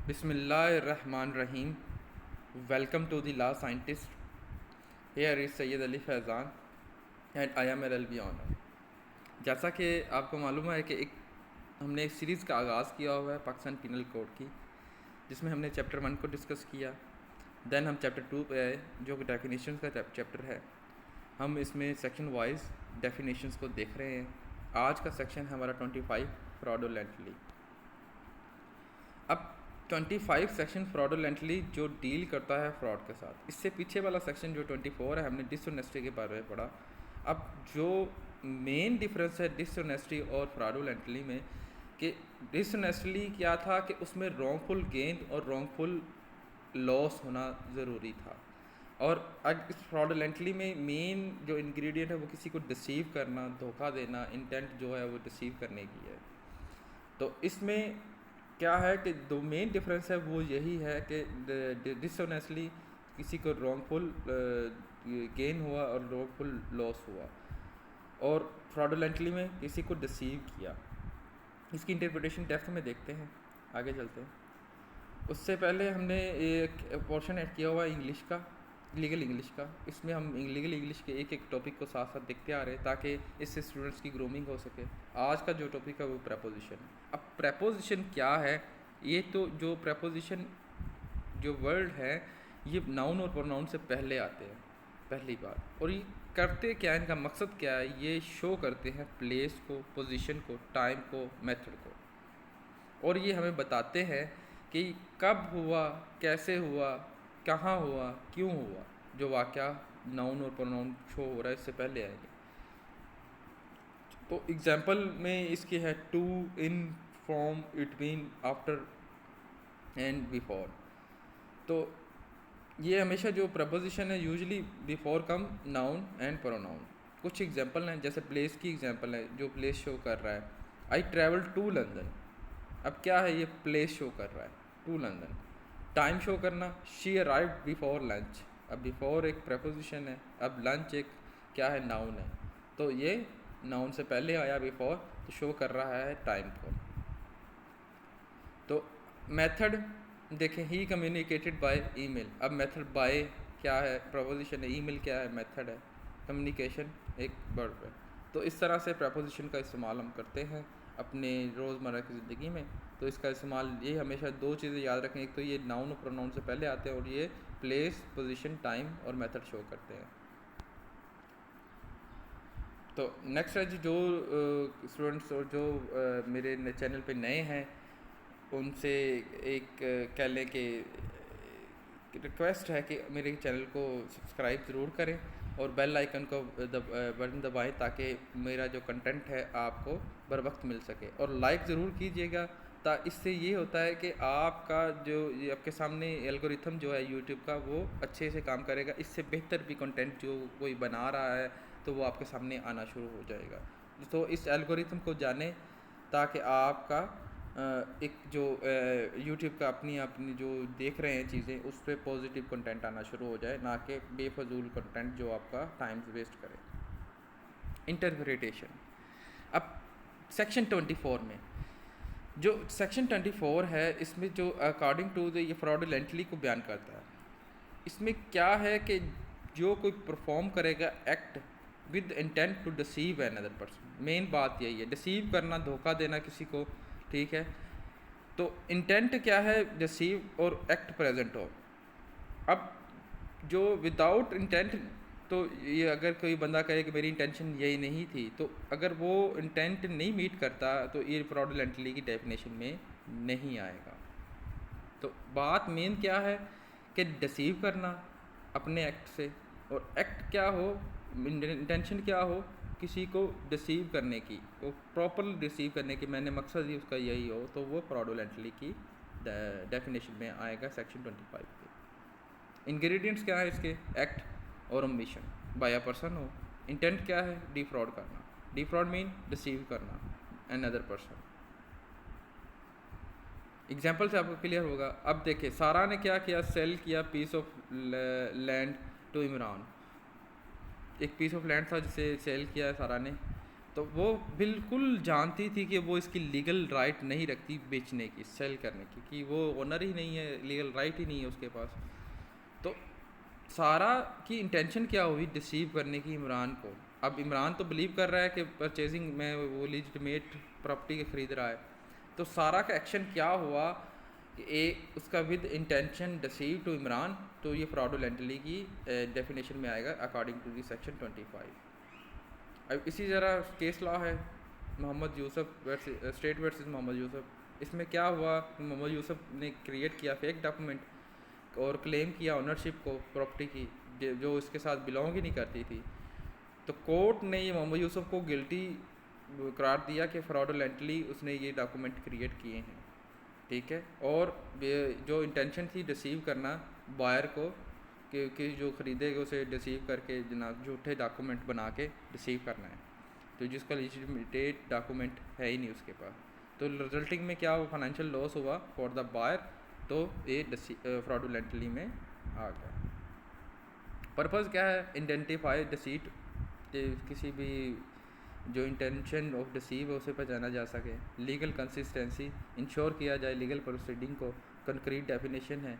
Bismillahirrahmanirrahim. Welcome to the Law Scientist. Here is Sayyid Ali Faizan and I am LLB honour. जैसा कि आपको मालूम है कि हमने एक सीरीज़ का आगाज़ किया हुआ है पाकिस्तान पिनल कोड की, जिसमें हमने चैप्टर 1 को डिस्कस किया। दैन हम चैप्टर 2 पे आए, जो कि डेफिनेशंस का चैप्टर है। हम इसमें सेक्शन वाइज डेफिनेशंस को देख रहे हैं। आज का सेक्शन है हमारा 25 फ्रॉडुलेंटली। अब 25 सेक्शन फ्रॉडुलेंटली जो डील करता है फ्रॉड के साथ। इससे पीछे वाला सेक्शन जो 24 है, हमने डिसऑनेस्टी के बारे में पढ़ा। अब जो मेन डिफरेंस है डिसऑनेस्टी और फ्रॉडुलेंटली में, कि डिसऑनेस्टली क्या था कि उसमें रॉन्गफुल गेन और रॉन्गफुल लॉस होना ज़रूरी था, और इस फ्रॉडुलेंटली में मेन जो इंग्रेडिएंट है वो किसी को डिसीव करना, धोखा देना, इंटेंट जो है वो डिसीव करने की है। तो इसमें क्या है कि दो मेन डिफरेंस है वो यही है कि डिसऑनेस्टली किसी को रॉन्गफुल गेन हुआ और रॉन्गफुल लॉस हुआ, और फ्रॉडुलेंटली में किसी को डिसीव किया। इसकी इंटरप्रिटेशन डेप्थ में देखते हैं, आगे चलते हैं। उससे पहले हमने एक पोर्शन ऐड किया हुआ इंग्लिश का, लीगल इंग्लिश का। इसमें हम लीगल इंग्लिश के एक एक टॉपिक को साथ साथ देखते आ रहे हैं ताकि इससे स्टूडेंट्स की ग्रूमिंग हो सके। आज का जो टॉपिक है वो प्रेपोजिशन है। अब प्रेपोजिशन क्या है? ये तो जो प्रेपोजिशन जो वर्ड है ये नाउन और प्रोनाउन से पहले आते हैं पहली बार, और ये करते क्या है, इनका मकसद क्या है? ये शो करते हैं प्लेस को, पोजीशन को, टाइम को, मेथड को, और ये हमें बताते हैं कि कब हुआ, कैसे हुआ, कहाँ हुआ, क्यों हुआ। जो वाक़या नाउन और प्रोनाउन शो हो रहा है इससे पहले आएंगे। तो एग्जांपल में इसके है to, in, from, between, after and before. तो ये हमेशा जो प्रपोजिशन है usually before common noun and pronoun. कुछ एग्जांपल हैं, जैसे प्लेस की एग्जांपल है, जो प्लेस शो कर रहा है आई ट्रैवल टू लंदन। अब क्या है, ये प्लेस शो कर रहा है टू लंदन। टाइम शो करना, शी अराइव्ड बिफोर लंच। अब बिफोर एक प्रपोजिशन है, अब लंच एक क्या है, नाउन है, तो ये नाउन से पहले आया बिफोर, तो शो कर रहा है टाइम को। तो मेथड देखें, ही कम्युनिकेटेड बाय ईमेल। अब मेथड बाय क्या है, प्रपोजिशन है, ईमेल क्या है, मेथड है, कम्युनिकेशन एक वर्ब है। तो इस तरह से प्रपोजिशन का इस्तेमाल हम करते हैं अपने रोज़मर्रा की ज़िंदगी में। तो इसका इस्तेमाल ये हमेशा दो चीज़ें याद रखें, एक तो ये नाउन और प्रोनाउन से पहले आते हैं, और ये प्लेस, पोजीशन, टाइम और मेथड शो करते हैं। तो नेक्स्ट है जी, जो स्टूडेंट्स और जो मेरे चैनल पे नए हैं उनसे एक कह लें कि रिक्वेस्ट है कि मेरे चैनल को सब्सक्राइब ज़रूर करें और बेल आइकन को बटन दबाएं ताकि मेरा जो कंटेंट है आपको बर वक्त मिल सके, और लाइक ज़रूर कीजिएगा। इससे ये होता है कि आपका जो ये आपके सामने एल्गोरिथम जो है यूट्यूब का वो अच्छे से काम करेगा। इससे बेहतर भी कंटेंट जो कोई बना रहा है तो वो आपके सामने आना शुरू हो जाएगा। तो इस एल्गोरिथम को जानें ताकि आपका एक जो यूट्यूब का अपनी जो देख रहे हैं चीज़ें उस पर पॉजिटिव कंटेंट आना शुरू हो जाए, ना कि बेफजूल कंटेंट जो आपका टाइम वेस्ट करे। इंटरप्रिटेशन। अब सेक्शन 24 में जो सेक्शन 24 है, इसमें जो अकॉर्डिंग टू द ये फ्रॉडुलेंटली को बयान करता है। इसमें क्या है कि जो कोई परफॉर्म करेगा act with intent to deceive another person. Main बात यही है, डिसीव करना, धोखा देना किसी को, ठीक है। तो इंटेंट क्या है, डिसीव और एक्ट प्रेजेंट हो। अब जो विदाउट इंटेंट, तो ये अगर कोई बंदा कहे कि मेरी इंटेंशन यही नहीं थी, तो अगर वो इंटेंट नहीं मीट करता तो ये फ्रॉडुलेंटली की डेफिनेशन में नहीं आएगा। तो बात मेन क्या है कि डिसीव करना अपने एक्ट से, और एक्ट क्या हो, इंटेंशन क्या हो, किसी को डिसीव करने की, वो प्रॉपर डिसीव करने की, मैंने मकसद ही उसका यही हो, तो वो फ्रॉडुलेंटली की डेफिनेशन में आएगा सेक्शन 25 के। इंग्रेडिएंट्स क्या है इसके, एक्ट और ओमिशन बाय अ पर्सन हो। इंटेंट क्या है, डिफ्रॉड करना, डिफ्रॉड मीन डिसीव करना एन अदर पर्सन। एग्जाम्पल से आपको क्लियर होगा। अब देखिए, सारा ने क्या किया, सेल किया piece of land to Imran. एक पीस ऑफ लैंड था जिसे सेल किया है सारा ने, तो वो बिल्कुल जानती थी कि वो इसकी लीगल राइट नहीं रखती बेचने की, सेल करने की, कि वो ओनर ही नहीं है, लीगल राइट ही नहीं है उसके पास। तो सारा की इंटेंशन क्या हुई, डिसीव करने की इमरान को। अब इमरान तो बिलीव कर रहा है कि परचेजिंग में वो लीजिटिमेट प्रॉपर्टी के ख़रीद रहा है। तो सारा का एक्शन क्या हुआ कि एक उसका with intention deceive to Imran, तो ये फ्रॉडुलेंटली की डेफिनेशन में आएगा अकॉर्डिंग टू दी सेक्शन 25। अब इसी तरह केस लॉ है मोहम्मद यूसुफ स्टेट वर्सेस मोहम्मद यूसुफ। इसमें क्या हुआ, मोहम्मद यूसुफ ने क्रिएट किया फेक डॉक्यूमेंट और क्लेम किया ओनरशिप को प्रॉपर्टी की जो इसके साथ बिलोंग ही नहीं करती थी। तो कोर्ट ने ये मोहम्मद यूसुफ को गिल्टी करार दिया कि फ्रॉडुलेंटली उसने ये डॉक्यूमेंट क्रिएट किए हैं, ठीक है। और जो इंटेंशन थी डिसीव करना बायर को कि जो ख़रीदेगा उसे डिसीव करके जनाब झूठे डॉक्यूमेंट बना के डिसीव करना है, तो जिसका लेजिटिमेट डॉक्यूमेंट है ही नहीं उसके पास। तो रिजल्टिंग में क्या हुआ, फाइनेंशियल लॉस हुआ फॉर द बायर, तो ये फ्रॉडुलेंटली में आ गया। पर्पज़ क्या है, आइडेंटिफाई डिसीट, किसी भी जो इंटेंशन ऑफ डिसीव है उसे पहचाना जा सके। लीगल कंसिस्टेंसी, इंश्योर किया जाए लीगल प्रोसीडिंग को, कंक्रीट डेफिनेशन है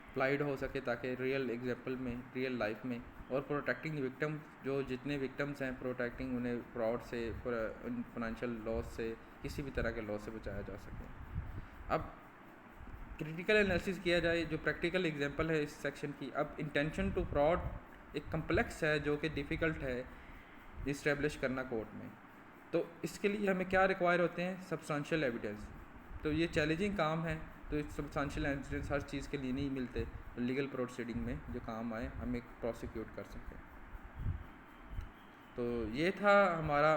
अप्लाइड हो सके ताकि रियल एग्जांपल में, रियल लाइफ में। और प्रोटेक्टिंग विक्टिम, जो जितने विक्टिम्स हैं प्रोटेक्टिंग उन्हें फ्रॉड से, फाइनेंशियल लॉस से, किसी भी तरह के लॉस से बचाया जा सके। अब क्रिटिकल एनालिसिस किया जाए, जो प्रैक्टिकल एग्जांपल है इस सेक्शन की। अब इंटेंशन टू फ्रॉड एक कम्प्लेक्स है जो कि डिफ़िकल्ट है इस्टेब्लिश करना कोर्ट में। तो इसके लिए हमें क्या रिक्वायर होते हैं, सब्सटेंशियल एविडेंस। तो ये चैलेंजिंग काम है, तो सब्सटेंशियल एविडेंस हर चीज़ के लिए नहीं मिलते, तो लीगल प्रोसीडिंग में जो काम आए हमें प्रोसिक्यूट कर सकें। तो ये था हमारा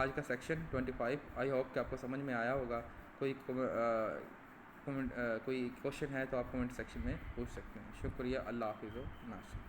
आज का सेक्शन 25। आई होप कि आपको समझ में आया होगा। कोई कोई क्वेश्चन है तो आप कमेंट सेक्शन में पूछ सकते हैं। शुक्रिया। अल्लाह हाफिज़। नासिर।